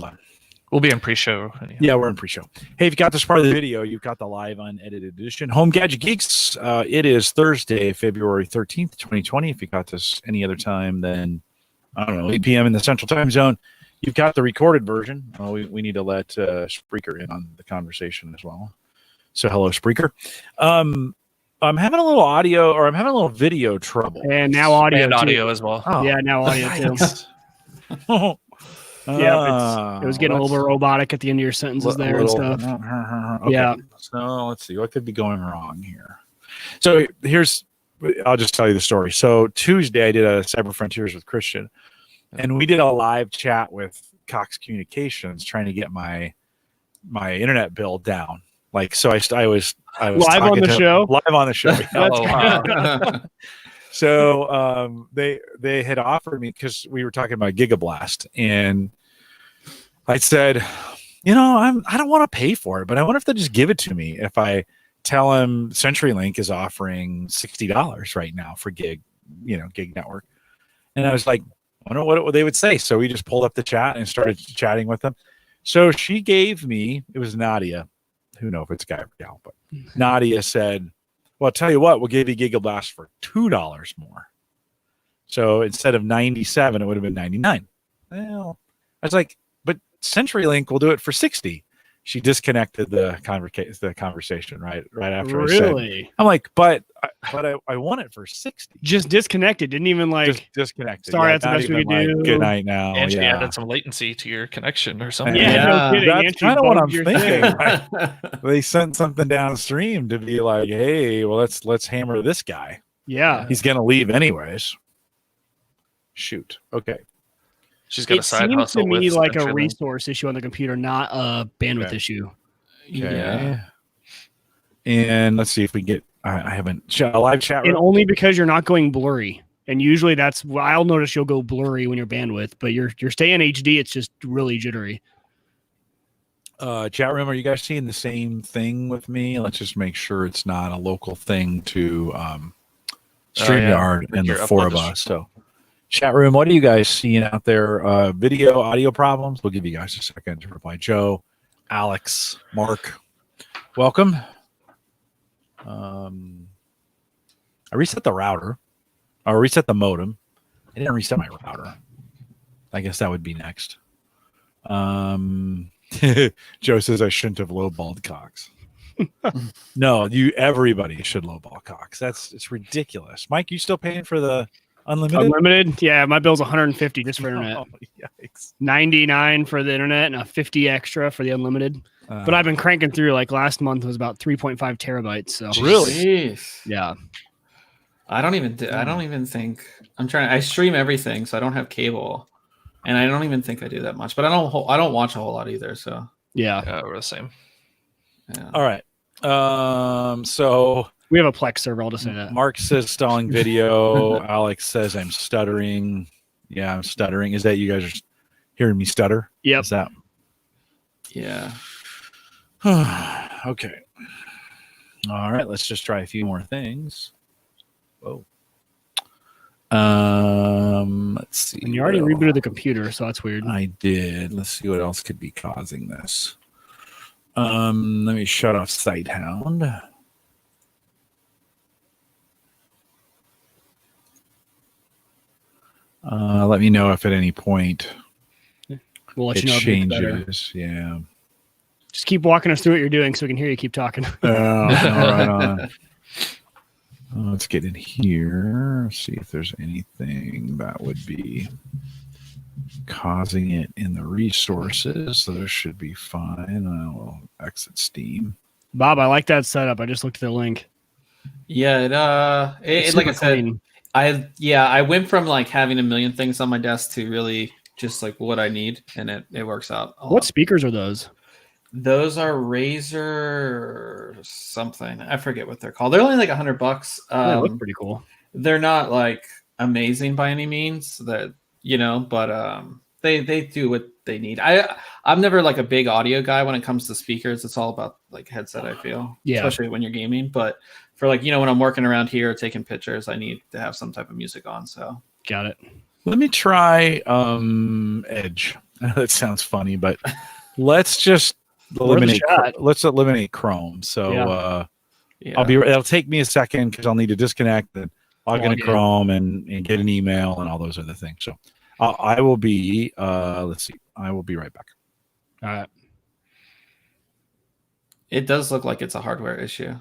on. We'll be in pre-show. Yeah, we're in pre-show. Hey, if you got this part of the video, you've got the live unedited edition. Home Gadget Geeks. It is Thursday, February 13th, 2020. If you got this any other time than, I don't know, 8 p.m. in the Central Time Zone, you've got the recorded version. We need to let Spreaker in on the conversation as well. So hello, Spreaker. I'm having a little audio, or I'm having a little video trouble. And now audio, and audio as well. Oh, yeah, now audio too. Yeah, it was getting a little bit robotic at the end of your sentences there and stuff. Okay. Yeah. So let's see what could be going wrong here. So I'll just tell you the story. So Tuesday I did a Cyber Frontiers with Christian, and we did a live chat with Cox Communications trying to get my internet bill down. Like, so I was live on the show. Live on the show. Oh, wow. So they had offered me, because we were talking about Gigablast, and I said, I don't want to pay for it, but I wonder if they'll just give it to me if I tell them CenturyLink is offering $60 right now for gig network. And I was like, I wonder what they would say. So we just pulled up the chat and started chatting with them. So she gave me, it was Nadia, who knows if it's a guy or gal, but Nadia said, well, I'll tell you what, we'll give you Gigablast for $2 more. So instead of $97, it would have been $99. Well, I was like, but CenturyLink will do it for $60. She disconnected the conversation right after I said. Really? I'm like, but I want it for $60. Just disconnected. Didn't even just disconnected. Sorry, that's the best we could do. Good night now. And she added some latency to your connection or something. Yeah, no kidding. That's kind of what I'm thinking. Right? They sent something downstream to be like, hey, well, let's hammer this guy. Yeah, he's gonna leave anyways. Shoot. Okay. She's got a side seems hustle. To me, with like a CenturyLink. resource issue on the computer, not a bandwidth issue. Okay. Yeah. And let's see if we get. I haven't a live chat room. And only because you're not going blurry. And usually I'll notice you'll go blurry when you're bandwidth, but you're staying HD. It's just really jittery. Chat room, are you guys seeing the same thing with me? Let's just make sure it's not a local thing to StreamYard and the four of us. So, chat room, what are you guys seeing out there? Video, audio problems? We'll give you guys a second to reply. Joe, Alex, Mark, welcome. I reset the router, or reset the modem. I didn't reset my router. I guess that would be next. Joe says I shouldn't have lowballed Cox. No, everybody should lowball Cox. It's ridiculous. Mike, you still paying for the unlimited? Unlimited? Yeah, my bill's $150 just for internet. Oh, yikes. $99 for the internet and a $50 extra for the unlimited. But I've been cranking through. Like last month was about 3.5 terabytes. So really, Jeez. Yeah. I don't even think I stream everything, so I don't have cable, and I don't even think I do that much. But I don't watch a whole lot either. So yeah, we're the same. Yeah. All right. So we have a Plex server. I'll just say that. Mark says stalling video. Alex says I'm stuttering. Yeah, I'm stuttering. Is that you guys are hearing me stutter? Yep. Is that? Yeah. Okay. All right. Let's just try a few more things. Whoa. Let's see. And you already rebooted the computer, so that's weird. I did. Let's see what else could be causing this. Let me shut off SiteHound. Let me know if at any point we'll let it you know if it's better. changes. Yeah. Just keep walking us through what you're doing so we can hear you keep talking. Right on. Let's get in here. See if there's anything that would be causing it in the resources. So this should be fine. I'll exit Steam. Bob, I like that setup. I just looked at the link. Yeah, It's like I super said, clean. I went from like having a million things on my desk to really just like what I need, and it works out. What speakers are those? Those are Razer something. I forget what they're called. They're only like $100. They look pretty cool. They're not like amazing by any means, but they do what they need. I'm never like a big audio guy when it comes to speakers. It's all about like headset, I feel. Yeah. Especially when you're gaming. But for like, when I'm working around here taking pictures, I need to have some type of music on. So got it. Let me try Edge. that sounds funny, but let's just Worth a shot. eliminate Chrome. So Yeah. it'll take me a second because I'll need to disconnect and log into Log in. Chrome and get an email and all those other things. So I will be let's see. I will be right back. All right. It does look like it's a hardware issue.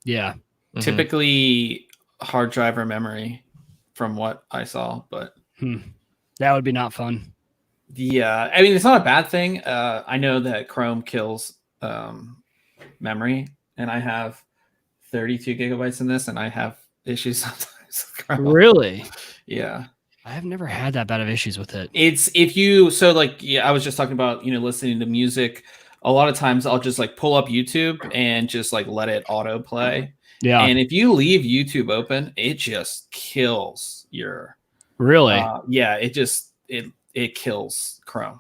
Yeah. Mhm. Typically hard drive or memory from what I saw, but That would be not fun. yeah, I mean, it's not a bad thing. I know that Chrome kills memory, and I have 32 gigabytes in this, and I have issues sometimes with Chrome. Really? Yeah. I have never had that bad of issues with it. It's I was just talking about, listening to music. A lot of times I'll just like pull up YouTube and just like let it auto play. Yeah. And if you leave YouTube open, it just kills your Really? it kills Chrome.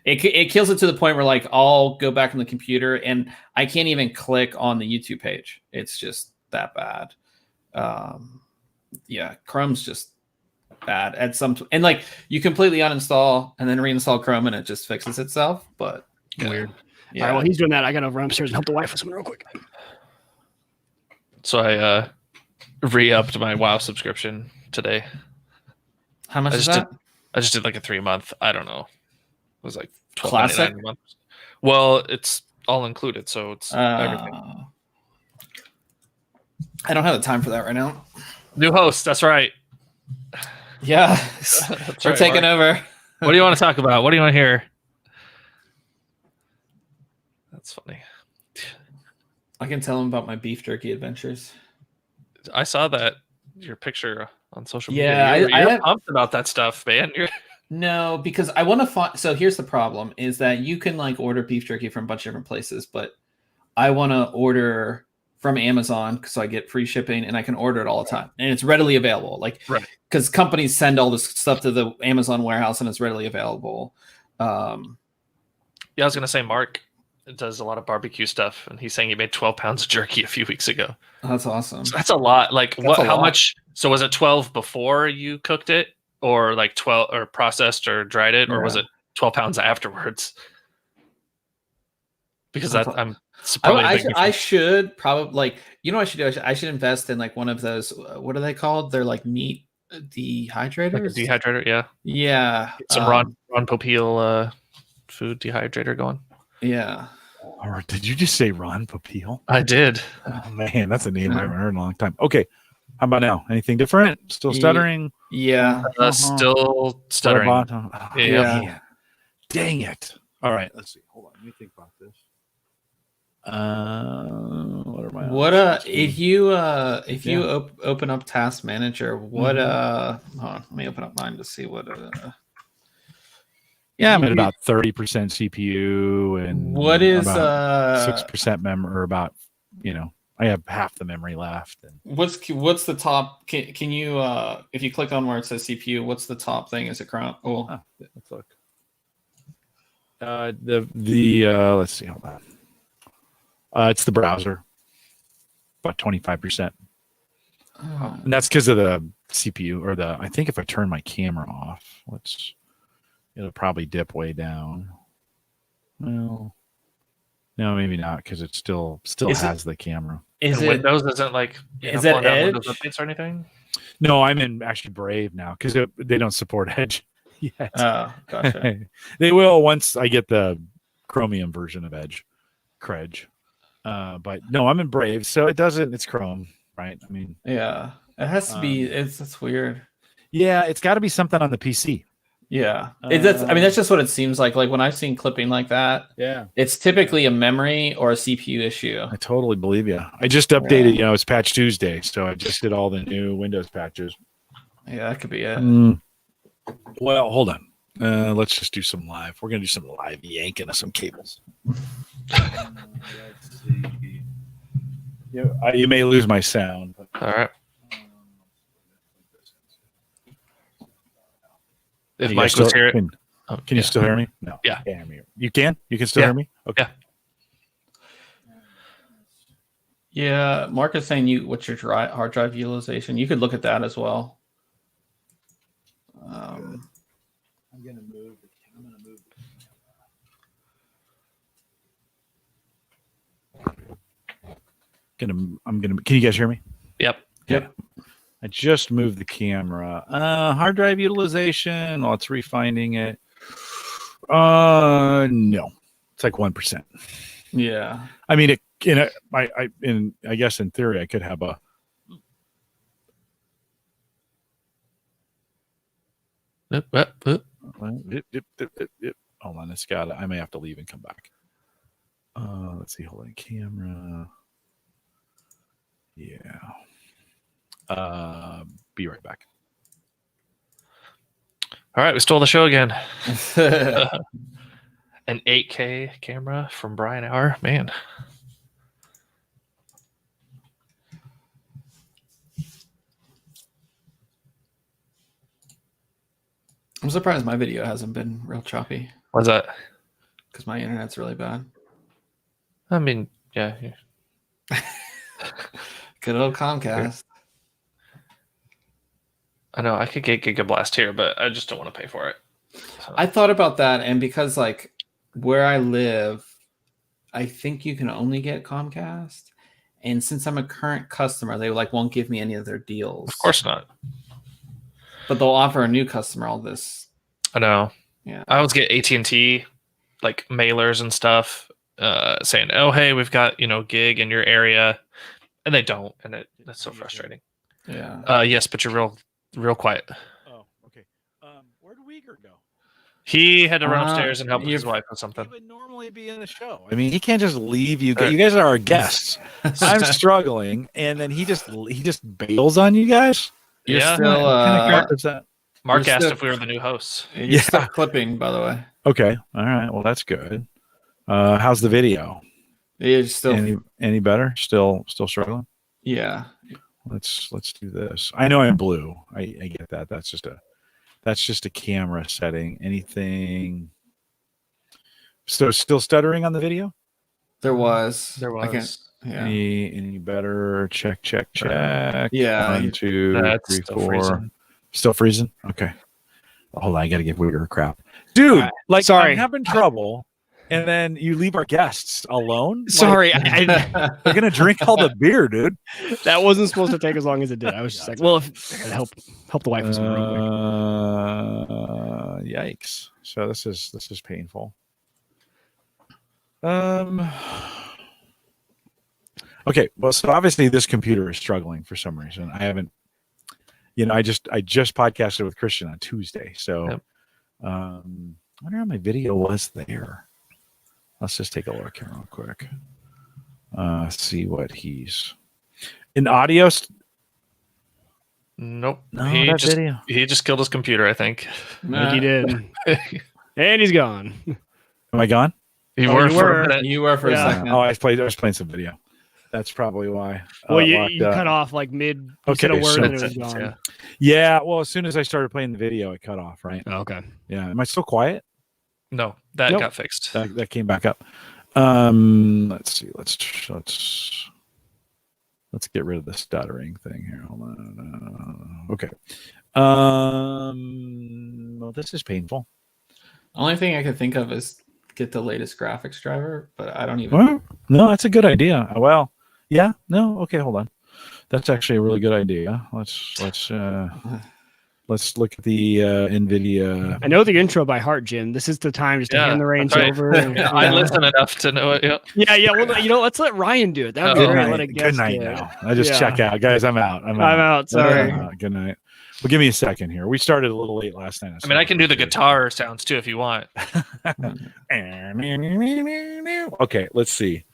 It kills it to the point where like I'll go back on the computer and I can't even click on the YouTube page. It's just that bad. Chrome's just bad at some and like you completely uninstall and then reinstall Chrome and it just fixes itself. But Weird. Yeah. All right, well, he's doing that. I got to run upstairs and help the wife with something real quick. So I re-upped my WoW subscription today. How much is that? I just did like a 3-month. I don't know. It was like Classic? $12.99 a month. Well, it's all included, so it's everything. I don't have the time for that right now. New host. That's right. Yeah, That's we're right, taking Mark. over. What do you want to talk about? What do you want to hear? That's funny. I can tell them about my beef jerky adventures. I saw that your picture on social Yeah, media. I You're have- pumped about that stuff, man. No, because I want to find. So here's the problem: is that you can like order beef jerky from a bunch of different places, but I want to order from Amazon so I get free shipping and I can order it all the time and it's readily available. Like, Right. Because companies send all this stuff to the Amazon warehouse and it's readily available. Yeah, I was gonna say Mark does a lot of barbecue stuff, and he's saying he made 12 pounds of jerky a few weeks ago. That's awesome. So that's a lot. Like, That's a how lot. much? So was it 12 before you cooked it, or like 12, or processed or dried it, or was Yeah. it 12 pounds afterwards? Because That's that I'm I should probably like, what I should do? I should invest in like one of those. What are they called? They're like meat dehydrators. like a dehydrator. Yeah, Yeah. get some Ron Popeil food dehydrator going. Yeah. Or did you just say Ron Popeil? I did. Oh, man, that's a name I haven't heard in a long time. Okay. How about now? Anything different? Still stuttering? Yeah. Still stuttering. Oh, Yeah. man. Dang it. All right. Let's see. Hold on. Let me think about this. What are my What options? if you Yeah. open up Task Manager? What hold on, let me open up mine to see what Yeah, I'm at about 30% CPU and what is about 6% memory, or about, I have half the memory left. And what's the top? Can you if you click on where it says CPU, what's the top thing? Is it Chrome? Oh, let's look. Let's see. Hold on. It's the browser, about 25%, and that's because of the CPU or I think if I turn my camera off, it'll probably dip way down. Well, no, maybe not, because it still has the camera. is And it Windows isn't like is pulling it down Windows Edge? updates or anything? No, I'm in actually Brave now because they don't support Edge yet. Oh, gotcha. They will once I get the Chromium version of Edge, Credge. But no, I'm in Brave, so it doesn't. It's Chrome, right? I mean, Yeah, it has to be. It's weird. yeah, it's got to be something on the PC. Yeah, that's just what it seems like. Like when I've seen clipping like that, Yeah, it's typically a memory or a CPU issue. I totally believe you. I just updated. It's Patch Tuesday, so I just did all the new Windows patches. Yeah, that could be it. Well, hold on. Let's just do some live. We're gonna do some live yanking of some cables. Let's see. Yeah, you may lose my sound. But, All right. If you Mike guys still- was here, Can you still hear me? No. Yeah. Can't hear me. You can? You can still Yeah. hear me? Okay. Yeah, Mark is saying what's your hard drive utilization? You could look at that as well. I'm gonna move the camera. Can you guys hear me? Yep. Yep. I just moved the camera. Hard drive utilization. Well, it's refining it. No, it's like 1%. Yeah. I mean, I guess in theory, I could have a. Hold on, I may have to leave and come back. Let's see. Hold on, camera. Yeah. Be right back. All right, we stole the show again. An 8K camera from Brian Hour. Man. I'm surprised my video hasn't been real choppy What's that? because my internet's really bad. I mean, yeah. Good old Comcast. I know I could get Gigablast here, but I just don't want to pay for it. So. I thought about that, and because like where I live, I think you can only get Comcast. And since I'm a current customer, they like won't give me any of their deals. Of course not. But they'll offer a new customer all this. I know. Yeah. I always get AT&T like mailers and stuff saying, "Oh, hey, we've got gig in your area," and they don't, and that's so frustrating. Yeah. Yes, but you're real quiet. Oh, okay. Where'd Uyghur go? He had to run upstairs and help with his you've- wife with something. He would normally be in the show. I mean, he can't just leave you. You guys are our guests. I'm struggling, and then he just bails on you guys. You're Yeah. still What kind of crap is that? Mark You're asked still- if we were the new hosts. you're still clipping, by the way. Okay. All right. Well, that's good. How's the video? You're still Any better? Still struggling? yeah. Let's do this. I know I'm blue. I get that. That's just a camera setting. Anything? So still stuttering on the video? There was. There I can't, was. yeah. Any better? Check. Yeah. 1, 2, That's 3, still 4. freezing. Still freezing? Okay. Hold on, I gotta give Uyghur a crap. Dude, like sorry. I'm having trouble. And then you leave our guests alone? Sorry, They're gonna drink all the beer, dude. that wasn't supposed to take as long as it did. I was just like, well, if I gotta help the wife with something real quick. Yikes. So this is painful. Okay, well, so obviously this computer is struggling for some reason. I haven't, I just podcasted with Christian on Tuesday. So Yep. I wonder how my video was there. Let's just take a look here real quick. See what he's in audio. Nope. No, he that just video. he just killed his computer, I think. Like he did. And he's gone. Am I gone? You Oh, were you for were. a minute. You were for Yeah. a second. Oh, I was playing some video. That's probably why. Well, it you locked up. cut off like mid. You said Okay, a word so- and it was gone. Yeah. Yeah, well, as soon as I started playing the video, it cut off, right? Oh, okay. Yeah. Am I still quiet? No, that Nope. got fixed. That came back up. Let's see. Let's get rid of the stuttering thing here. Hold on. Okay. Well, this is painful. Only thing I could think of is get the latest graphics driver, but I don't even. Well, no, that's a good idea. Well, yeah. No. Okay. Hold on. That's actually a really good idea. Let's look at the NVIDIA. I know the intro by heart, Jim. This is the time just to Yeah, hand the reins that's right. over. and- Yeah, I listen enough to know it. Yeah. Yeah. Well, let's let Ryan do it. That would be Good great. night. Let a Good guest night do it. now. I just Yeah. check out, guys. I'm out. I'm out. Sorry. Good night. Well, give me a second here. We started a little late last night. I mean, I can do the guitar sounds too if you want. Okay, let's see.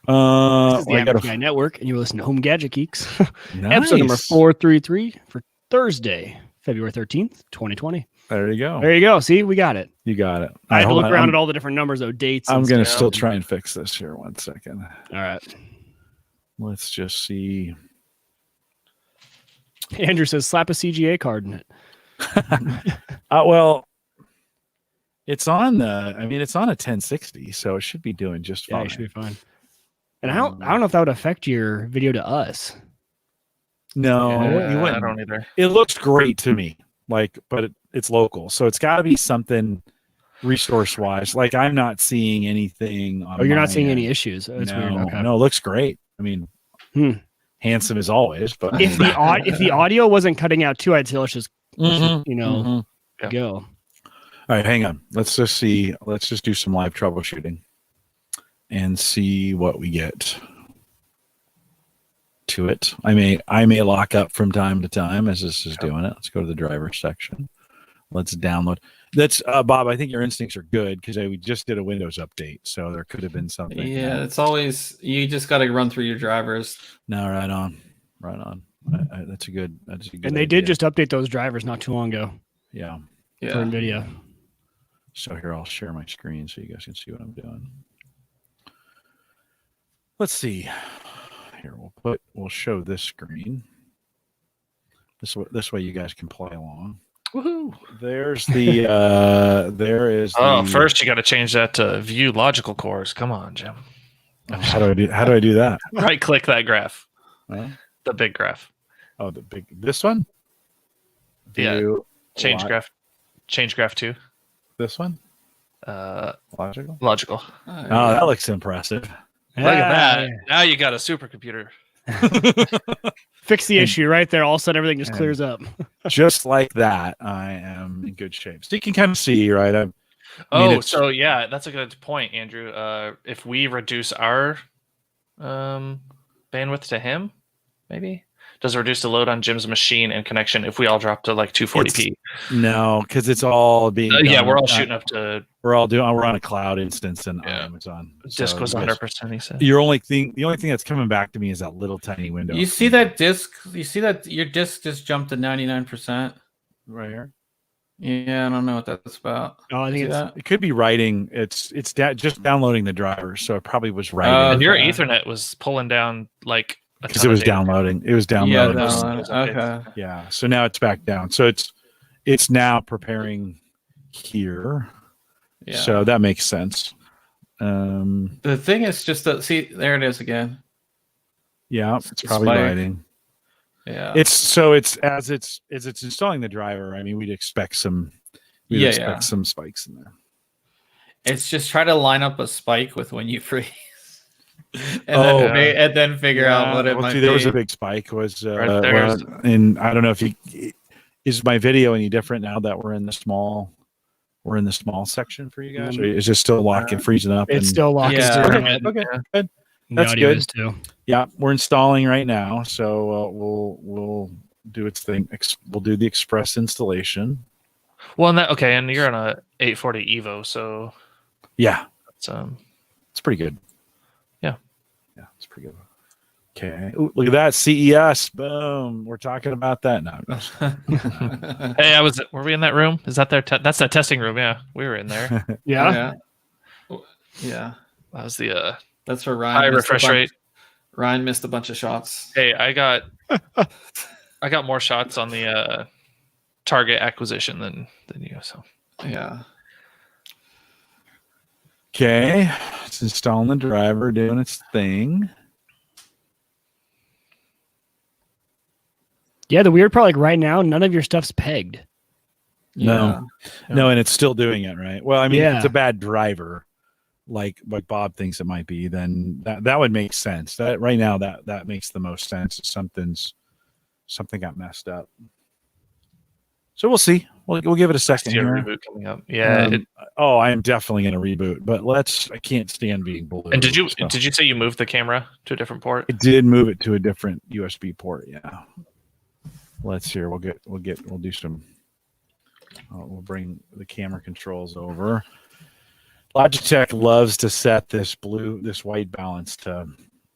This is the I Average gotta- Guy Network, and you're listening to Home Gadget Geeks. Nice. Episode number 433 for Thursday, February 13th, 2020. There you go. There you go. See, we got it. You got it. I had to Hold look on. around at all the different numbers, though, dates. I'm and going to stuff. still try and fix this here. 1 second. All right. Let's just see. Andrew says, slap a CGA card in it. Well, it's on it's on a 1060, so it should be doing just Yeah, fine. you should be fine. And I don't know if that would affect your video to us. No, Yeah, you I wouldn't. don't either. It looks great to me, but it's local, so it's got to be something resource wise. Like I'm not seeing anything. On Oh, you're my not seeing end. any issues. That's weird. No, Okay. no, it looks great. I mean, Handsome as always, but If the audio wasn't cutting out too, I'd say let's just Mhm, Yeah. go. All right, hang on. Let's just see. Let's just do some live troubleshooting and see what we get to it. I may lock up from time to time as this is doing it. Let's go to the driver section. Let's download. That's Bob. I think your instincts are good because we just did a Windows update, so there could have been something. Yeah, it's always you just got to run through your drivers. No, right on. That's a good. And they did just update those drivers not too long ago yeah. for Yeah. NVIDIA. So here I'll share my screen so you guys can see what I'm doing. Let's see. Here we'll show this screen. This way you guys can play along. Woohoo! There's the there is Oh, the, first you got to change that to view logical cores. Come on, Jim. how do I do that? Right click that graph. Huh? The big graph. Oh, this one? Yeah. View Change lo- graph. Change graph to This one? logical. Oh, that looks impressive. Look at that. Now you got a supercomputer. Fix the issue right there. All of a sudden, everything just clears up. Just like that, I am in good shape. So you can kind of see, right? So yeah, that's a good point, Andrew. If we reduce our bandwidth to him, maybe does it reduce the load on Jim's machine and connection if we all drop to like 240p? No, because it's all being. Yeah, done. we're all shooting up to. We're on a cloud instance and Yeah. Amazon. Disk So was you guys- 100%. He said. the only thing that's coming back to me is that little tiny window. You see that disk? You see that your disk just jumped to 99%? right here? Yeah, I don't know what that's about. Oh, I think See it's that? It could be writing. It's just downloading the driver, so it probably was Oh, writing And your okay. Ethernet was pulling down like a because ton it was of data. downloading. It was Yeah, downloading. okay. Yeah. So now it's back down. So it's now preparing here. Yeah. So that makes sense. The thing is just that. See, there it is again. Yeah, it's probably Spike. writing. Yeah. It's as it's installing the driver. I mean, we'd expect some some spikes in there. It's just try to line up a spike with when you freeze, and, Oh. and then figure out what it Well, might see, be. there was a big spike. Was Right there. and I don't know if is my video any different now that we're in the small section for you guys, or is it still locking, freezing up? it's still locking. Yeah. through. Okay, good. The That's audio good. is too. Yeah, we're installing right now, so we'll do its thing. We'll do the express installation. Well, and you're on a 840 Evo, so Yeah, it's it's pretty good. Yeah, it's pretty good. Okay, ooh, look at that CES. Boom, we're talking about that now. Hey, were we in that room? Is that that's that testing room? Yeah, we were in there. Yeah. Yeah. That was the That's where Ryan. high missed a refresh bunch- rate. Ryan missed a bunch of shots. Hey, I got more shots on the target acquisition than you. So Yeah. Okay, it's installing the driver, doing its thing. Yeah, the weird part, like right now, none of your stuff's pegged. No, no, and it's still doing it right. Well, I mean, if it's Yeah. a bad driver, like Bob thinks it might be, then that would make sense. That right now that makes the most sense. Something got messed up. So we'll see. We'll give it a second see a here. reboot coming up. Yeah. I am definitely going to reboot, but I can't stand being blue. And did you so. say you moved the camera to a different port? I did move it to a different USB port. Yeah. Let's hear. We'll do some. We'll bring the camera controls over. Logitech loves to set this white balance to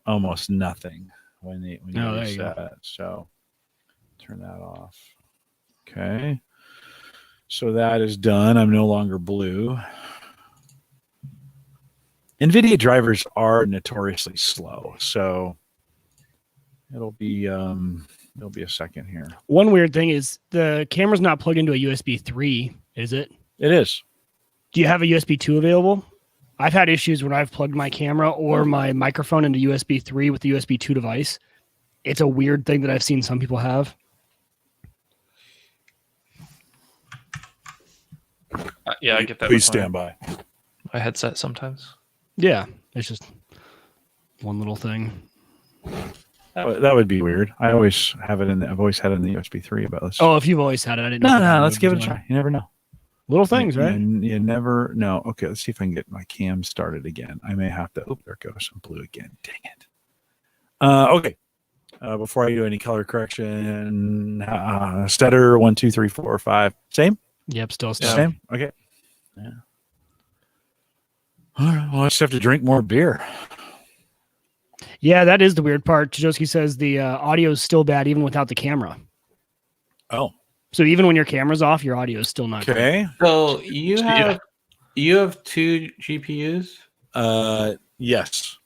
almost nothing when you there you set it. So turn that off. Okay. So that is done. I'm no longer blue. NVIDIA drivers are notoriously slow, so it'll be a second here. One weird thing is the camera's not plugged into a USB 3, is it? It is. Do you have a USB 2 available? I've had issues when I've plugged my camera or my microphone into USB 3 with the USB 2 device. It's a weird thing that I've seen some people have. Yeah, I get that. Please with stand by. my headset sometimes. Yeah, it's just one little thing. That would be weird. I always have it in. I've always had it in the USB 3, but let's. Oh, if you've always had it, I didn't no, know. no. Let's give it a try. You never know. Little things, right? You never know. Okay, let's see if I can get my cam started again. I may have to. Oh, there it goes. I'm blue again. Dang it. Okay. Before I do any color correction, stutter 1, 2, 3, 4, 5. Same. Yep, still Same. Okay. Yeah. All right. Well, I just have to drink more beer. Yeah, that is the weird part. Chajowski says the audio is still bad even without the camera. Oh. So even when your camera's off, your audio is still not good. Okay. So you have 2 GPUs? Yes.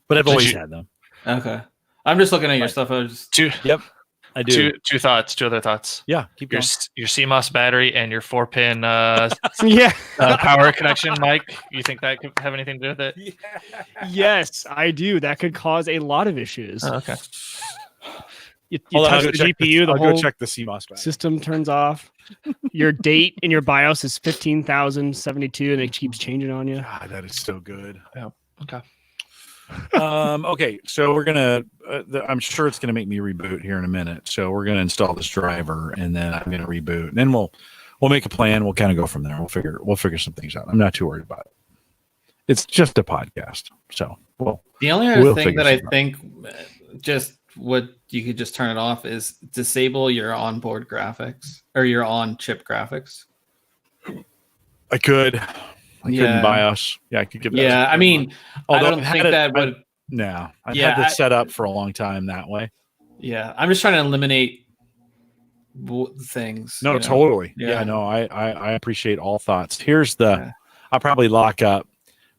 But I've always had them. Okay. I'm just looking at your stuff. I was just... Two. I do. Two thoughts. Two other thoughts. Yeah. Keep Your going. your CMOS battery and your 4-pin Yeah. power connection, Mike. You think that could have anything to do with it? Yes, I do. That could cause a lot of issues. Oh, okay. You Hold on, touch the GPU, the I'll whole go check the CMOS battery. system turns off. Your date in your BIOS is 15,072, and it keeps changing on you. God, that is so good. Okay. Okay, so we're gonna. I'm sure it's gonna make me reboot here in a minute. So we're gonna install this driver, and then I'm gonna reboot, and then we'll make a plan. We'll kind of go from there. We'll figure some things out. I'm not too worried about it. It's just a podcast, so the only other thing figure that I something think just what you could just turn it off is disable your onboard graphics or your on-chip graphics. I could. I couldn't BIOS. Yeah, I could give that. Yeah, I mean, although I don't think that would. No, I've Yeah, had this set up for a long time that way. Yeah, I'm just trying to eliminate things. No, you know? totally. Yeah. Yeah, no, I appreciate all thoughts. Here's the. I'll probably lock up,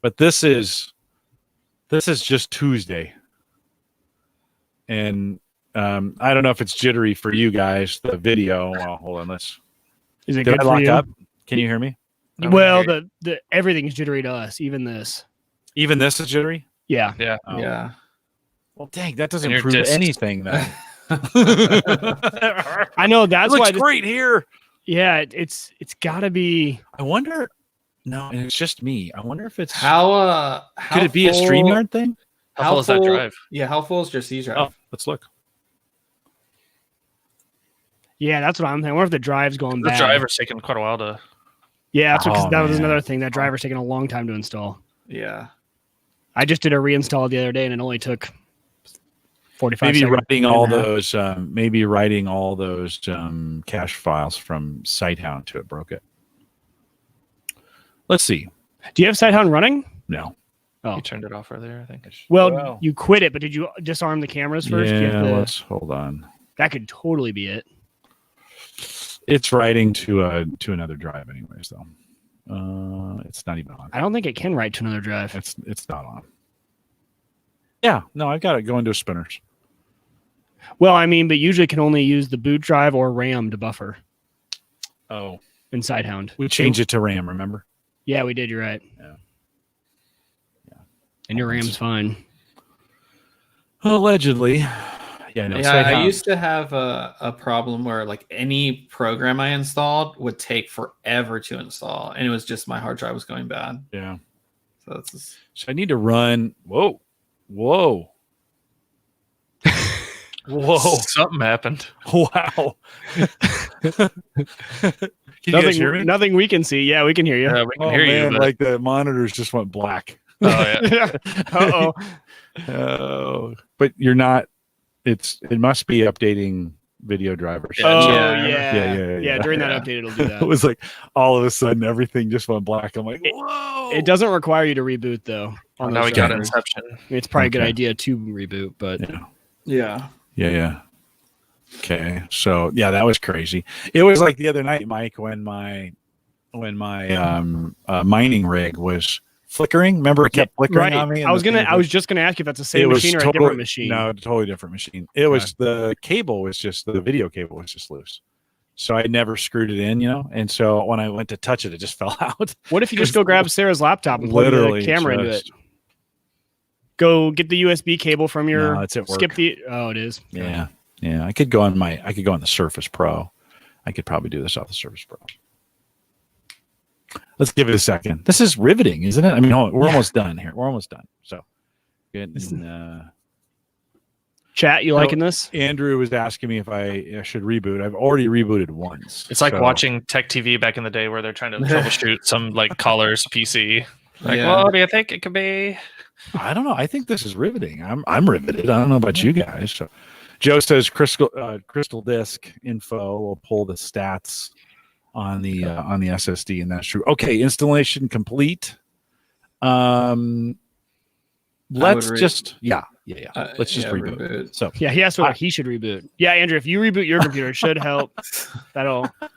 but this is just Tuesday, and I don't know if it's jittery for you guys. The video. Well, hold on. Is it Did good I for lock you? up? Can you hear me? Well, the everything's jittery to us, even this. Even this is jittery. Yeah. Yeah. Oh. Yeah. Well, dang, that doesn't And your prove discs. anything. Then. I know that's it why. looks great here. Yeah, it's got to be. I wonder. No, and it's just me. I wonder if it's How could it be a StreamYard thing? How full is that drive? Yeah, how full is your C drive? Oh, let's look. Yeah, that's what I'm thinking. I wonder if the drive's going The bad. driver's taking quite a while to. Yeah, that's because Oh, that was man. another thing. That driver's taking a long time to install. Yeah. I just did a reinstall the other day, and it only took 45 Maybe seconds. writing all those. Maybe writing all those cache files from Sighthound to it broke it. Let's see. Do you have Sighthound running? No. Oh. You turned it off earlier, I think. Well, you quit it, but did you disarm the cameras first? You Yeah. have to- Let's hold on. that could totally be it. It's writing to another drive, anyways. Though it's not even on. I don't think it can write to another drive. It's not on. Yeah. No, I've got it going to spinners. Well, I mean, but usually it can only use the boot drive or RAM to buffer Oh, in Sighthound. we changed it to RAM. Remember? Yeah, we did. You're right. Yeah. And your RAM's fine. Allegedly. Yeah, no. Yeah, I used to have a problem where like any program I installed would take forever to install, and it was just my hard drive was going bad. Yeah. So that's just... So I need to run. Whoa. Whoa. Something happened. Wow. Can you guys hear me? Nothing we can see. Yeah, we can hear you. We can Oh, hear man, you. But... like the monitors just went black. Oh, yeah. Uh-oh. Oh, but you're not. It must be updating video drivers. Oh, Yeah. yeah. During that Yeah. update, it'll do It that. was like all of a sudden everything just went black. I'm like, whoa. It doesn't require you to reboot, though. on Now those we got drivers. Inception. I mean, it's probably a good Okay. idea to reboot, but Yeah. Yeah. Yeah. Okay. So yeah, that was crazy. It was like the other night, Mike, when my mining rig was flickering. Remember, it kept flickering on me. I was just gonna ask you if that's the same It was machine or a totally- different machine. No, totally different machine. It was the cable was just the video cable was just loose. So I never screwed it in, and so when I went to touch it, it just fell out. What if you just go grab Sarah's laptop and plug Literally the camera into it? just- Go get the USB cable from your. No, it's at work. Skip the. Oh, it is. Yeah. Yeah. I could go on the Surface Pro. I could probably do this off the Surface Pro. Let's give it a second. This is riveting, isn't it? I mean, we're almost done here. We're almost done. So Getting, Chat, you liking this? Andrew was asking me if I should reboot. I've already rebooted once. It's like so- watching Tech TV back in the day where they're trying to troubleshoot some like caller's PC. Like, Yeah. what do you think it could be? I don't know. I think this is riveting. I'm riveted. I don't know about you guys. So, Joe says crystal disk info will pull the stats on the SSD, and that's true. Okay, installation complete. Let's just let's just reboot. So Yeah, he asked what he should reboot. Yeah, Andrew, if you reboot your computer, it should help. That'll. all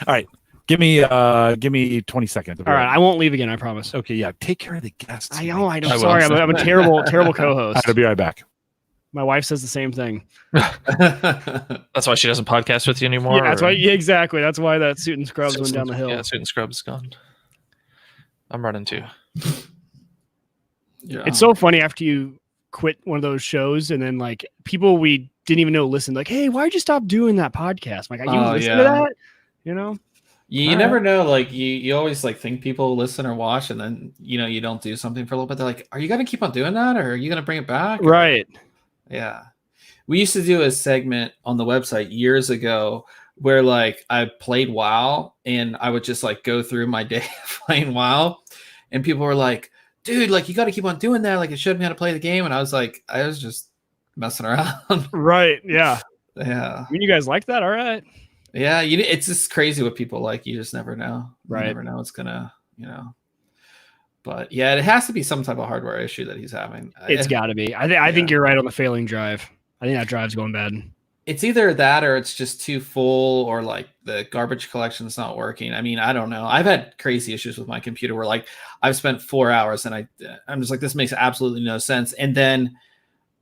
right. Give me 20 seconds. All right, I won't leave again. I promise. Okay, yeah. Take care of the guests. I know. I I'm will. sorry. I'm a terrible co-host. I'll be right back. My wife says the same thing. That's why she doesn't podcast with you anymore. Yeah, that's why. Yeah, exactly. That's why that suit and scrubs went down the hill. Yeah, suit and scrubs is gone. I'm running too. Yeah. It's so funny after you quit one of those shows, and then like people we didn't even know listened. Like, hey, why'd you stop doing that podcast? I'm like, you listen to that? You know. You never know. Like you always like think people listen or watch, and then you don't do something for a little bit. They're like, "Are you gonna keep on doing that, or are you gonna bring it back?" Right. Yeah. We used to do a segment on the website years ago where like I played WoW, and I would just like go through my day playing WoW, and people were like, "Dude, like you got to keep on doing that. Like it showed me how to play the game," and I was like, I was just messing around. Right. Yeah. Yeah. I mean, you guys like that? All right. Yeah, it's just crazy what people like. You just never know. Right. You never know it's gonna, But yeah, it has to be some type of hardware issue that he's having. It's got to be. I think you're right on the failing drive. I think that drive's going bad. It's either that or it's just too full, or like the garbage collection's not working. I mean, I don't know. I've had crazy issues with my computer where like I've spent 4 hours and I'm just like, this makes absolutely no sense. And then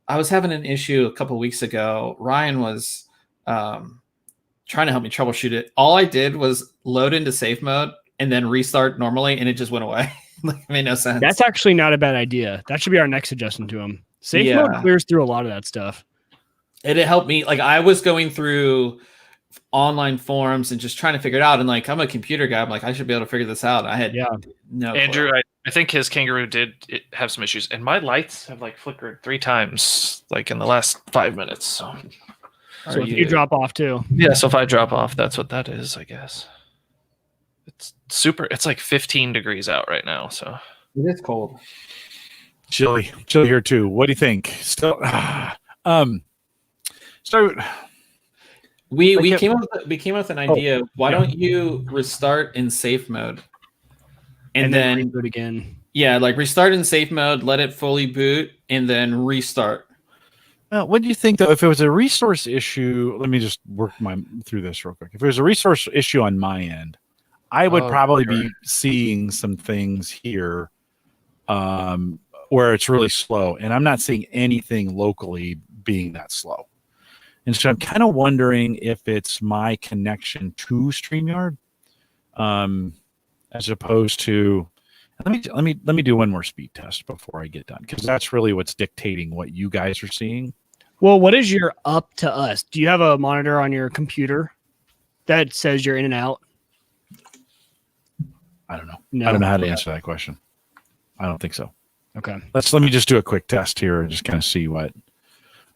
I was having an issue a couple of weeks ago. Ryan was trying to help me troubleshoot it. All I did was load into safe mode and then restart normally, and it just went away. Like it made no sense. That's actually not a bad idea. That should be our next suggestion to him. Safe mode clears through a lot of that stuff. It helped me. Like I was going through online forums and just trying to figure it out. And like I'm a computer guy. I'm like, I should be able to figure this out. I had no Andrew, I think his Kangaroo did have some issues, and my lights have like flickered 3 times like in the last 5 minutes. So if you drop off too. Yeah, so if I drop off, that's what that is, I guess. It's super. It's like 15 degrees out right now, so it is cold. Chilly here too. What do you think? Still, so we came up with an idea. Why don't you restart in safe mode, and then reboot again? Yeah, like restart in safe mode, let it fully boot, and then restart. What do you think, though? If it was a resource issue, let me just work through this real quick. If it was a resource issue on my end, I would probably be seeing some things here where it's really slow, and I'm not seeing anything locally being that slow. And so I'm kind of wondering if it's my connection to StreamYard, as opposed to. Let me do one more speed test before I get done, because that's really what's dictating what you guys are seeing. Well, what is your up to us? Do you have a monitor on your computer that says you're in and out? I don't know. No. I don't know how to answer that question. I don't think so. Okay. Let me just do a quick test here and just kind of see what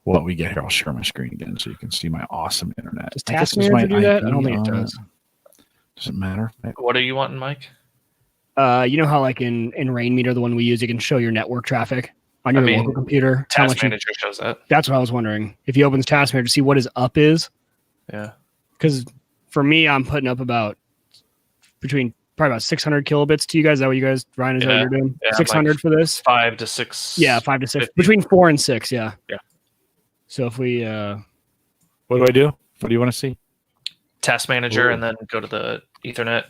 we get here. I'll share my screen again so you can see my awesome internet. Does Task Manager do that? I don't think it does. Doesn't matter. What are you wanting, Mike? You know how like in Rainmeter, the one we use, you can show your network traffic on your local computer. Task Manager shows that. That's what I was wondering. If he opens Task Manager to see what his up is. Yeah. Because for me, I'm putting up about probably about 600 kilobits to you guys. Is that what you guys, Ryan, is that what you're doing? Yeah, 600 like for this? 5 to 6. Yeah, 5 to 6. 50. Between 4 and 6, yeah. Yeah. So if we... what do I do? What do you want to see? Task Manager, and then go to the Ethernet.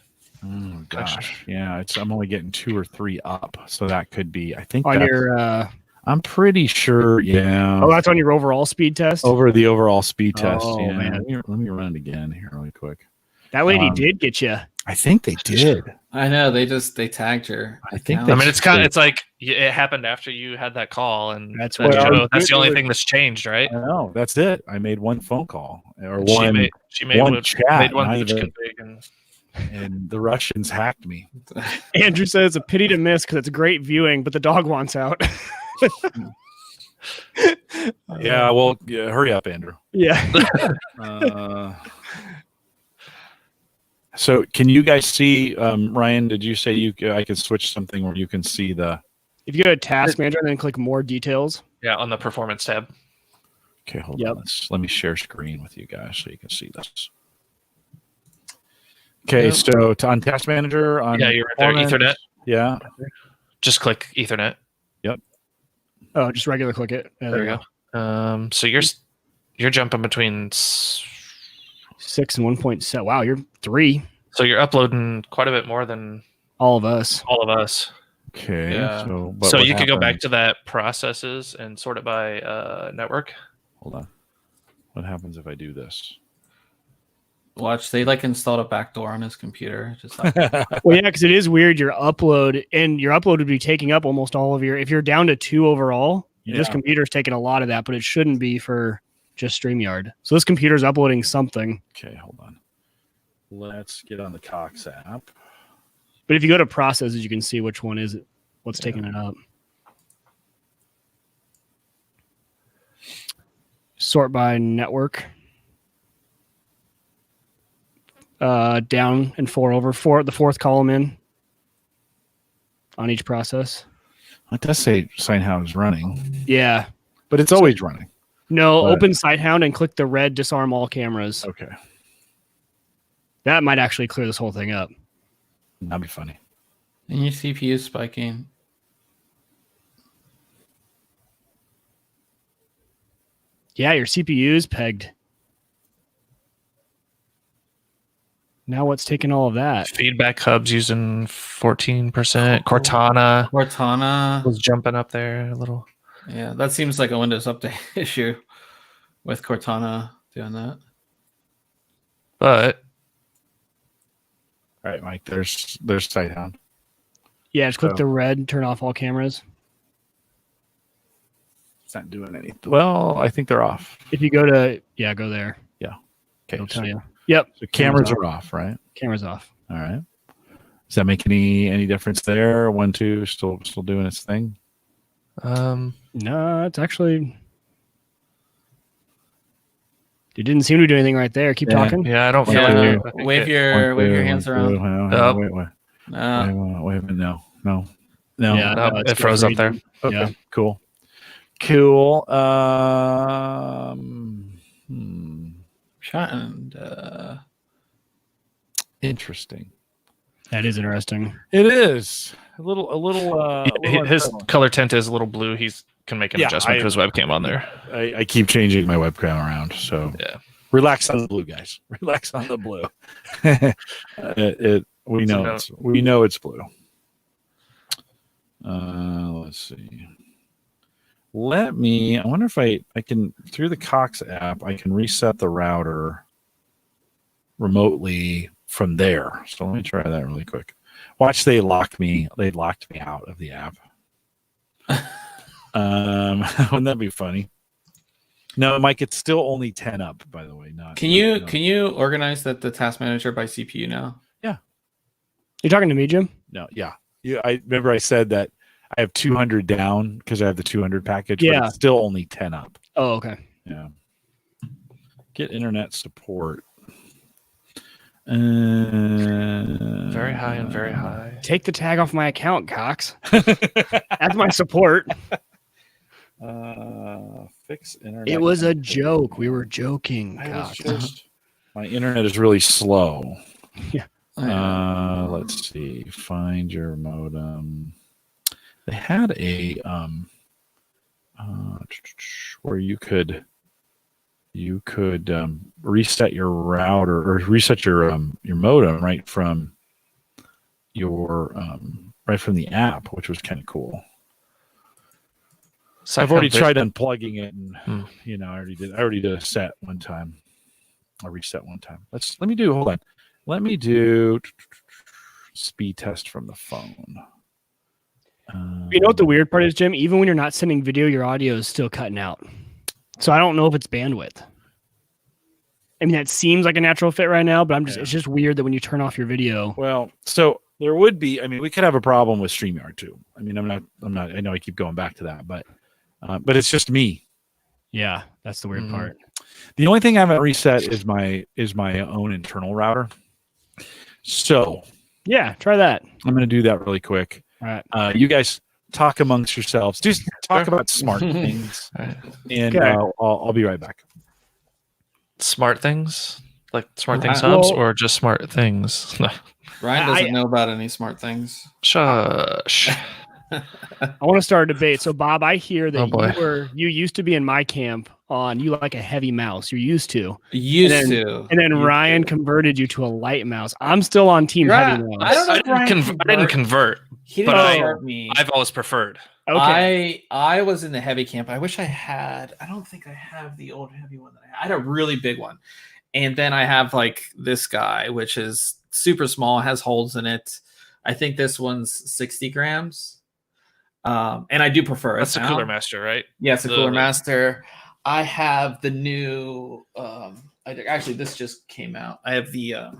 Oh gosh, yeah. I'm only getting 2 or 3 up, so that could be. I think on your. I'm pretty sure. Yeah. Oh, that's on your overall speed test. Over the overall speed test. Oh yeah. man, let me run it again here really quick. That lady did get you. I think they did. I know they tagged her. I think. I mean, it's like it happened after you had that call, and that's the only thing that's changed, right? I know. That's it. I made one phone call or she made one chat. Made one each config and the Russians hacked me. Andrew says it's a pity to miss because it's great viewing, but the dog wants out. Yeah, well, hurry up, Andrew. Yeah. So can you guys see, Ryan, did you say I could switch something where you can see the... If you go to Task Manager and then click More Details. Yeah, on the Performance tab. Okay, hold Yep. on. Let me share screen with you guys so you can see this. Okay, so on Task Manager, on You're right there, Ethernet. Yeah. Just click Ethernet. Oh, just regular click it. Yeah, There we go. So you're jumping between. 6 and 1.7. Wow, you're 3. So you're uploading quite a bit more than All of us. all of us. Okay. Yeah. So So you could go back to that processes and sort it by network. Hold on. What happens if I do this? Watch, they like installed a backdoor on his computer. Just like, Well, yeah, because it is weird. Your upload would be taking up almost all of your. If you're down to 2 overall, this computer's taking a lot of that, but it shouldn't be for just StreamYard. So this computer's uploading something. Okay, hold on. Let's get on the Cox app. But if you go to processes, you can see which one is it, what's taking it up. Sort by network. Down and 4 over. The 4th column in on each process. It does say SignHound is running, Yeah. but it's always running. No, But- open SiteHound and click the red disarm all cameras. Okay, That might actually clear this whole thing up. that'd be funny. and your CPU is spiking. Yeah, your CPU is pegged. Now what's taking all of that? Feedback hubs using 14%. Cortana Cortana. was jumping up there a little. Yeah, that seems like a Windows Update issue with Cortana doing that. But All right, Mike. There's SiteHound. Yeah, just click So- the red, turn off all cameras. It's not doing anything. Well, I think they're off. If you go to, go there. Okay, It'll so, tell you. Yep, so cameras are off, right? camera's off. All right. Does that make any difference there? 1, 2, still doing its thing. No, it's actually. It didn't seem to do anything right there. Keep Yeah. talking. yeah, I don't feel Yeah, like it. wave your hands around. Wait. Wait a minute. No. Yeah, No, it's it froze up there. Okay, Yeah. cool. And Interesting. That is interesting. It is a little. His color tint is a little blue. He can make an Yeah, adjustment to his webcam on there. I keep changing my webcam around, so Yeah. relax on the blue, guys. Relax on the blue. We know it's blue. Let's see. I wonder if I can, through the Cox app, I can reset the router remotely from there. So let me try that really quick. Watch, they locked me out of the app. Wouldn't that be funny? No, Mike, it's still only 10 up, by the way. can you organize the task manager by CPU now? You talking to me, Jim? No, yeah. I remember I said that I have 200 down because I have the 200 package, Yeah. but it's still only 10 up. Oh, okay. Yeah. Get internet support. Very high and very high. Take the tag off my account, Cox. That's my support. Fix internet. It was a joke. We were joking, Cox. My internet is really slow. Yeah. Let's see. Find your modem. They had a where you could reset your router or reset your modem right from the app, which was kind of cool. I've already tried unplugging it, and I already did a set one time. I reset one time. Let me do speed test from the phone. You know what the weird part is, Jim? Even when you're not sending video, your audio is still cutting out. So I don't know if it's bandwidth. I mean, that seems like a natural fit right now, but it's just weird that when you turn off your video. Well, so there would be, we could have a problem with StreamYard too. I mean, I know I keep going back to that, but but it's just me. Yeah, that's the weird part. The only thing I haven't reset is my own internal router. So Yeah, try that. I'm going to do that really quick. All right. You guys talk amongst yourselves. Just talk about smart things, and Okay. I'll be right back. Smart things, like smart things Well- hubs, or just smart things. Ryan doesn't know about any smart things. Shush. I want to start a debate. So, Bob, I hear Oh, that boy. you used to be in my camp on you like a heavy mouse. You're used to. Used to. And then Ryan converted you to a light mouse. I'm still on team Right. heavy mouse. I don't know if Ryan I didn't convert. He but didn't I- convert me. I've always preferred. Okay. I was in the heavy camp. I wish I had. I don't think I have the old heavy one that I had. I had a really big one, and then I have like this guy, which is super small, has holes in it. I think this one's 60 grams, and I do prefer it. That's the now. Cooler Master, right? Yeah, it's a Cooler Master. I have the new. Actually, this just came out. I have the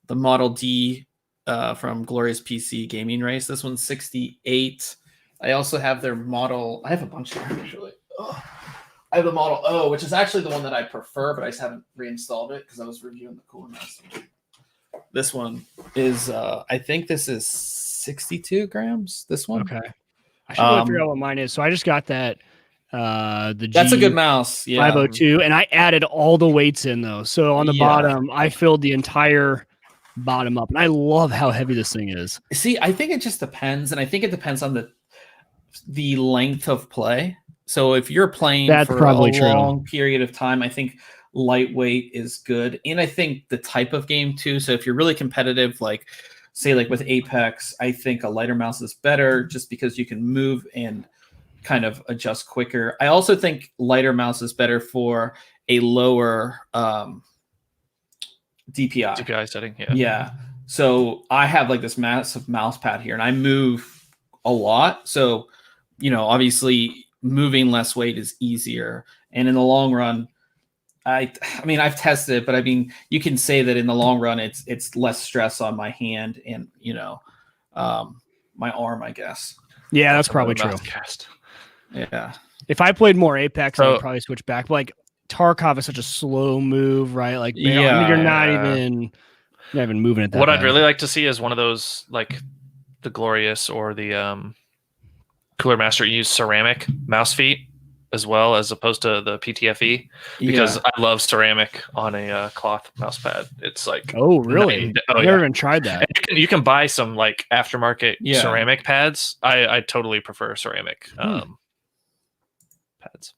Model D from Glorious PC Gaming Race. This one's 68. I also have their model. I have a bunch here actually. Oh. I have the Model O, which is actually the one that I prefer, but I just haven't reinstalled it because I was reviewing the Cooler Master. This one is, I think this is 62 grams. This one. Okay. I should really figure out what mine is. So I just got that. That's a good mouse. Yeah. 502, and I added all the weights in though. So on the bottom, I filled the entire bottom up, and I love how heavy this thing is. See, I think it just depends, and I think it depends on the length of play. So if you're playing for probably a long period of time, I think lightweight is good. And I think the type of game too. So if you're really competitive, like say like with Apex, I think a lighter mouse is better just because you can move and kind of adjust quicker. I also think lighter mouse is better for a lower DPI setting. Yeah. Yeah. So I have like this massive mouse pad here and I move a lot. So, obviously moving less weight is easier. And in the long run, I mean, I've tested it, but I mean, you can say that in the long run, it's less stress on my hand and, my arm, I guess. Yeah, that's probably true. Yeah. If I played more Apex, I would probably switch back. But like Tarkov is such a slow move, right? Like, you're not even moving it that What bad. I'd really like to see is one of those, like the Glorious or the Cooler Master use ceramic mouse feet as well as opposed to the PTFE because I love ceramic on a cloth mouse pad. It's like, oh really? I've never even tried that. And you can buy some like aftermarket ceramic pads. I totally prefer ceramic pads.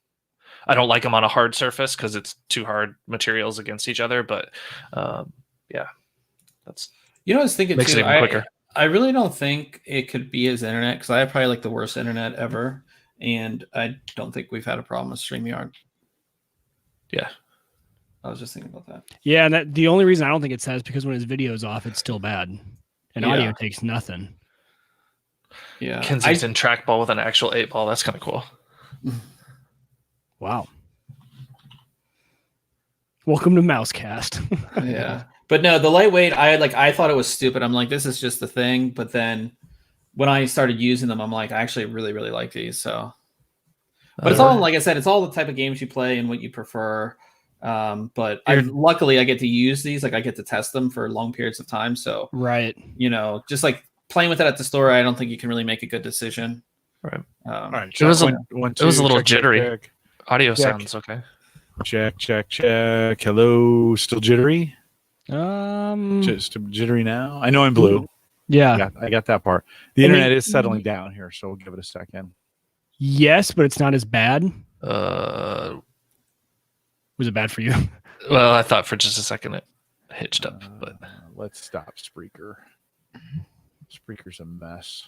I don't like them on a hard surface because it's too hard materials against each other. But that's I was thinking makes too, it even quicker. I really don't think it could be his internet because I have probably like the worst internet ever, and I don't think we've had a problem with StreamYard. Yeah, I was just thinking about that. Yeah, and the only reason I don't think it says because when his video is off, it's still bad, and audio takes nothing. Yeah, Kensington trackball with an actual 8-ball. That's kind of cool. Wow. Welcome to Mousecast. Yeah. But no, the lightweight, I thought it was stupid. I'm like, this is just the thing. But then when I started using them, I'm like, I actually really, really like these. So, but it's all, like I said, it's all the type of games you play and what you prefer. But luckily I get to use these. Like I get to test them for long periods of time. So, right. Just like playing with it at the store, I don't think you can really make a good decision. Right. All right. It was a little jittery. Check. Audio sounds okay. Check. Hello. Still jittery? Just jittery now. I know I'm blue. Yeah, I got that part. The internet is settling down here, so we'll give it a second. Yes, but it's not as bad. Was it bad for you? Well, I thought for just a second it hitched up, but let's stop Spreaker. Spreaker's a mess.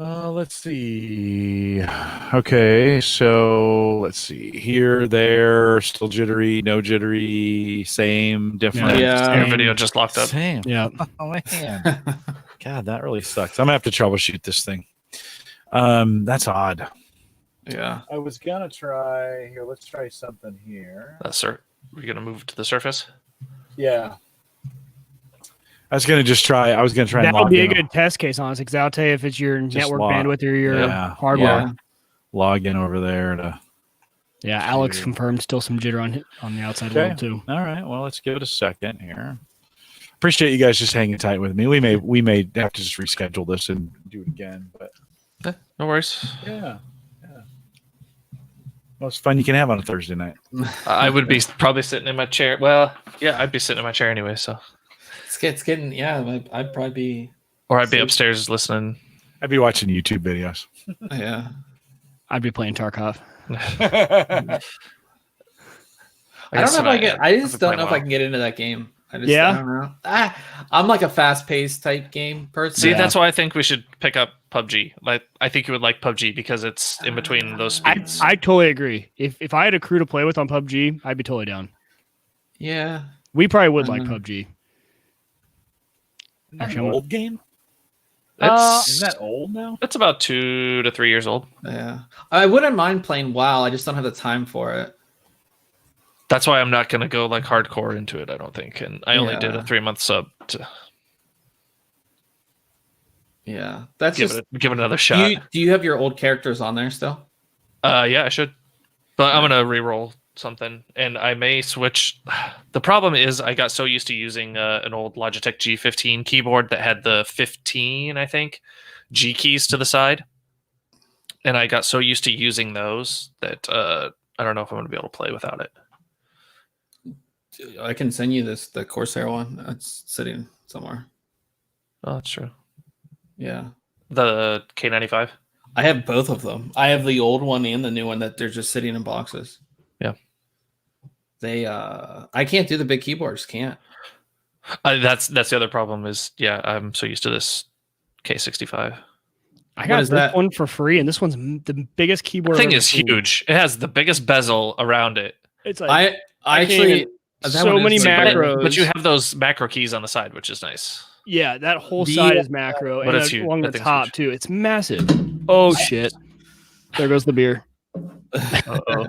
Let's see. Okay, so let's see. Here, there, still jittery, no jittery, same, different. Yeah. Your video just locked up. Same. Yeah. Oh man. God, that really sucks. I'm gonna have to troubleshoot this thing. That's odd. Yeah. I was gonna try here. Let's try something here. Sir, we're gonna move to the surface. Yeah. I was gonna try and That would log be a in. good test case, honestly, because I'll tell you if it's your network log- bandwidth or your Yeah. hardware. Log in over there to. Yeah, Alex confirmed still some jitter on the outside world too. All right. Well, let's give it a second here. Appreciate you guys just hanging tight with me. We may have to just reschedule this and do it again, but No worries. yeah. Most fun you can have on a Thursday night. I would be probably sitting in my chair. Well, yeah, I'd be sitting in my chair anyway. So It's getting. Yeah, I'd probably be. or I'd be upstairs listening. I'd be watching YouTube videos. Yeah. I'd be playing Tarkov. I don't know if I get. I just don't know if I can. can get into that game. I don't know. I'm like a fast-paced type game person. See, that's why I think we should pick up PUBG. Like, I think you would like PUBG because it's in between those speeds. I totally agree. If I had a crew to play with on PUBG, I'd be totally down. Yeah. We probably would like PUBG. Actually, an old game? Isn't that old now? It's about 2 to 3 years old. Yeah. I wouldn't mind playing WoW. I just don't have the time for it. That's why I'm not going to go like hardcore into it, I don't think. And I only did a 3-month sub to That's give it another shot. Do you have your old characters on there still? Yeah, I should. But I'm going to re-roll something and I may switch. The problem is I got so used to using an old Logitech G15 keyboard that had the 15, I think, G keys to the side. And I got so used to using those that I don't know if I'm going to be able to play without it. I can send you the Corsair one. It's sitting somewhere. Oh, that's true. Yeah. The K95? I have both of them. I have the old one and the new one that they're just sitting in boxes. Yeah. They I can't do the big keyboards, can't. That's the other problem is, I'm so used to this K65. I got this one for free, and this one's the biggest keyboard. The thing is huge. It has the biggest bezel around it. It's like I actually so many macros. But you have those macro keys on the side, which is nice. Yeah, that whole side is macro, but and it's huge. along the That thing's top huge. too. It's massive. Oh shit! There goes the beer. Uh-oh.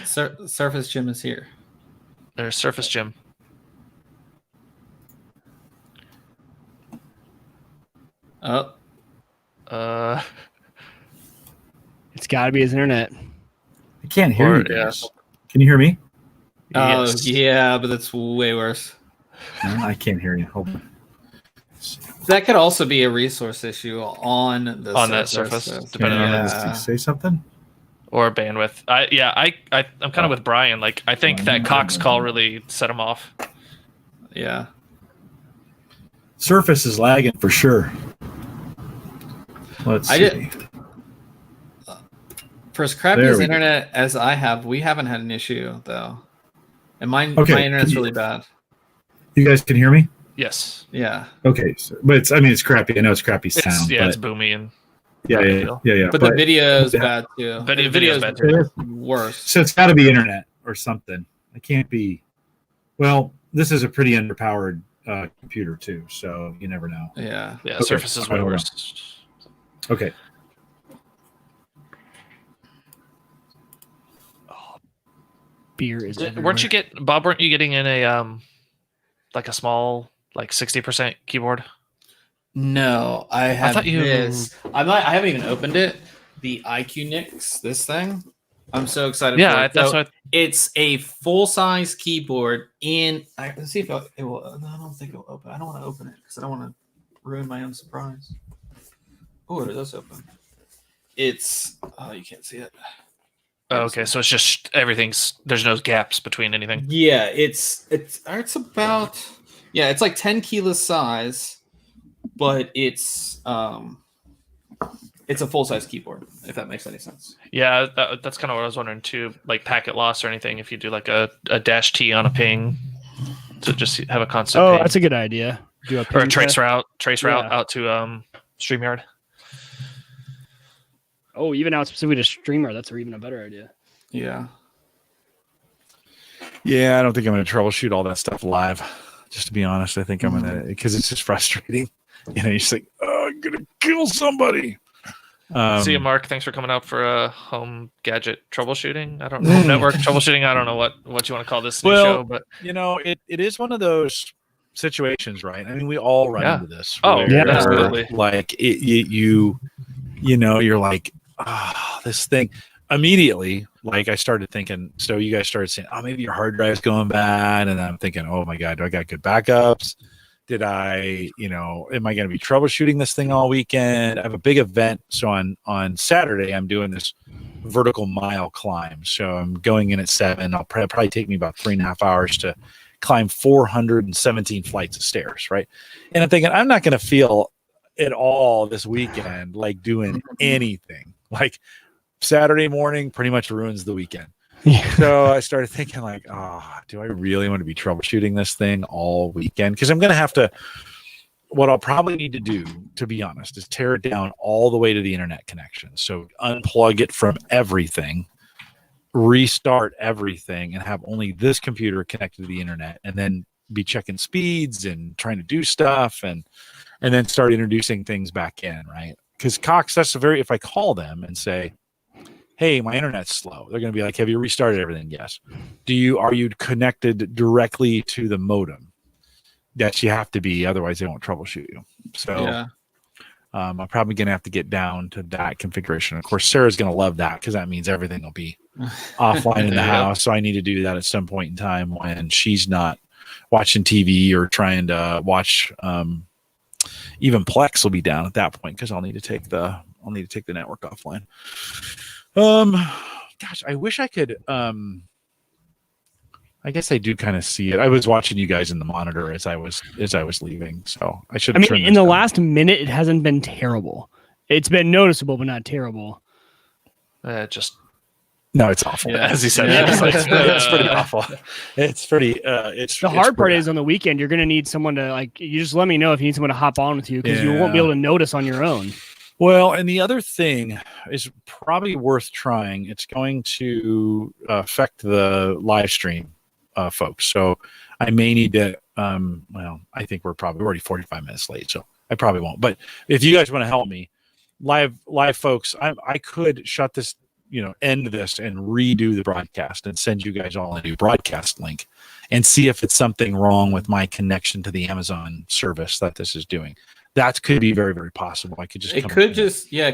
Surface Gym is here. There's Surface Gym. Oh. It's got to be his internet. I can't hear you. Yeah. Can you hear me? Oh, Yes. yeah, but that's way worse. No, I can't hear you. Hold on. That could also be a resource issue on that surface, depending Did you say something? Or bandwidth. I'm kind of with Brian. Like, I think that Cox call really set him off. Yeah. Surface is lagging for sure. Let's see. For as crappy There as we go. internet as I have, we haven't had an issue though. And my Okay, internet's can you- really bad. You guys can hear me? Yes. Yeah. Okay, so, but it's crappy. I know it's crappy sound. It's but boomy and yeah. But the video is bad too. Video's bad too. Worse. So it's got to be internet or something. It can't be. Well, this is a pretty underpowered computer too, so you never know. Yeah. Yeah, Okay, Surface is way hold on. worse. Okay. Beer is. Weren't you getting in a like a small like 60% keyboard? No, I have thought you- this. I haven't even opened it. The IQ Nix, this thing. I'm so excited. Yeah, for it. that's So what. it's a full size keyboard. Let's see if it will. No, I don't think it will open. I don't want to open it because I don't want to ruin my own surprise. Oh, it does open. It's. Oh, you can't see it. Oh, okay, so it's just there's no gaps between anything. Yeah, it's about. Yeah, it's like 10 kilos size, but it's a full size keyboard. If that makes any sense. Yeah, that's kind of what I was wondering too. Like packet loss or anything, if you do like a dash T on a ping to just have a constant. Oh, ping. that's a good idea. Do or a ping trace test. route Yeah. out to StreamYard. Oh, even out specifically to streamer. That's even a better idea. Yeah. Yeah, I don't think I'm going to troubleshoot all that stuff live. Just to be honest, I think I'm going to, because it's just frustrating. You know, you're just like, oh, I'm going to kill somebody. See you, Mark. Thanks for coming out for home gadget troubleshooting. I don't know, network troubleshooting. I don't know what you want to call this new show, but you know, it is one of those. situations, right? I mean, we all run Yeah. into this. Oh, where, yeah, absolutely. Like you know, you're like, this thing immediately. Like I started thinking, so you guys started saying, oh, maybe your hard drive's going bad. And I'm thinking, oh my God, do I got good backups? Did I, am I going to be troubleshooting this thing all weekend? I have a big event. So on Saturday, I'm doing this vertical mile climb. So I'm going in at 7. I'll probably take me about 3.5 hours to climb 417 flights of stairs. Right. And I'm thinking, I'm not going to feel at all this weekend like doing anything. Like Saturday morning pretty much ruins the weekend. Yeah. So I started thinking like, do I really want to be troubleshooting this thing all weekend? Because I'm going to have to, what I'll probably need to do, to be honest, is tear it down all the way to the internet connection. So unplug it from everything, restart everything, and have only this computer connected to the internet, and then be checking speeds and trying to do stuff and then start introducing things back in, right? Because Cox, if I call them and say, hey, my internet's slow, they're going to be like, have you restarted everything? Yes. Are you connected directly to the modem? Yes, you have to be, otherwise they won't troubleshoot you. So I'm probably going to have to get down to that configuration. Of course, Sarah's going to love that because that means everything will be offline in the house. So I need to do that at some point in time when she's not watching TV or trying to watch. Even Plex will be down at that point because I'll need to take the network offline. Gosh, I wish I could. I guess I do kind of see it. I was watching you guys in the monitor as I was leaving, so I should. I mean, in the last minute, it hasn't been terrible. It's been noticeable, but not terrible. No, it's awful. Yeah, as you said, it's pretty awful. It's pretty. The hard part is on the weekend, you're going to need someone to you just let me know if you need someone to hop on with you because you won't be able to notice on your own. Well, and the other thing is probably worth trying. It's going to affect the live stream folks. So I may need to, I think we're already 45 minutes late, so I probably won't. But if you guys want to help me, live folks, I could shut this, end this and redo the broadcast and send you guys all a new broadcast link and see if it's something wrong with my connection to the Amazon service that this is doing. That could be very, very possible. I could just. It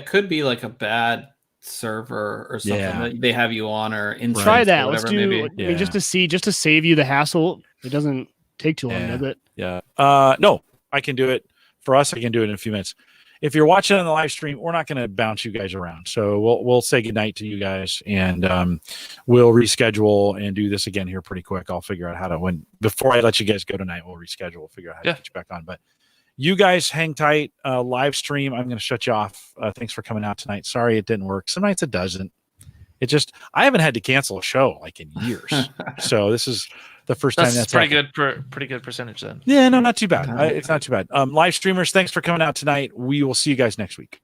could be like a bad server or something that they have you on or inside. Try that. Whatever, Let's do. maybe. I mean, just to save you the hassle. It doesn't take too long, does it? Yeah. No, I can do it. For us, I can do it in a few minutes. If you're watching on the live stream, we're not going to bounce you guys around. So we'll say goodnight to you guys, and we'll reschedule and do this again here pretty quick. I'll figure out how to before I let you guys go tonight. We'll reschedule. We'll figure out how to get you back on, but. You guys hang tight. Live stream. I'm going to shut you off. Thanks for coming out tonight. Sorry it didn't work. Some nights it doesn't. I haven't had to cancel a show like in years. So this is the first time that's pretty good. Pretty good percentage then. Yeah, no, not too bad. It's not too bad. Live streamers, thanks for coming out tonight. We will see you guys next week.